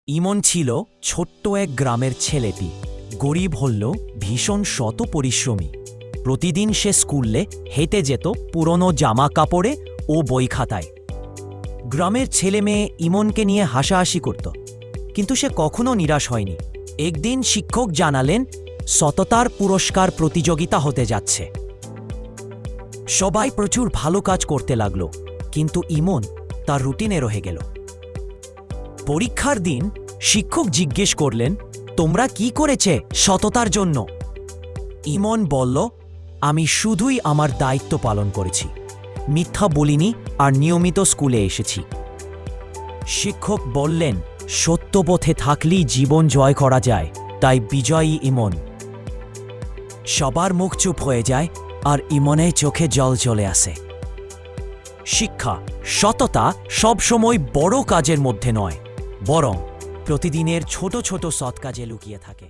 ইমন ছিল ছোট্ট এক গ্রামের ছেলেটি। গরিব হলেও ভীষণ শত পরিশ্রমী। প্রতিদিন সে স্কুলে হেঁটে যেত পুরনো জামা কাপড়ে ও বই খাতায়। গ্রামের ছেলে মেয়ে ইমনকে নিয়ে হাসাহাসি করত, কিন্তু সে কখনো নিরাশ হয়নি। একদিন শিক্ষক জানালেন সততার পুরস্কার প্রতিযোগিতা হতে যাচ্ছে। সবাই প্রচুর ভালো কাজ করতে লাগলো, কিন্তু ইমন তার রুটিনে রয়ে গেল। পরীক্ষার দিন শিক্ষক জিজ্ঞেস করলেন, তোমরা কি করেছে সততার জন্য? ইমন বলল, আমি শুধুই আমার দায়িত্ব পালন করেছি, মিথ্যা বলিনি আর নিয়মিত স্কুলে এসেছি। শিক্ষক বললেন, সত্য পথে থাকলেই জীবন জয় করা যায়, তাই বিজয়ী ইমন। সবার মুখ চুপ হয়ে যায় আর ইমনের চোখে জল চলে আসে। শিক্ষা, সততা সবসময় বড় কাজের মধ্যে নয়, বরং প্রতিদিনের ছোট ছোট সৎ কাজে লুকিয়ে থাকে।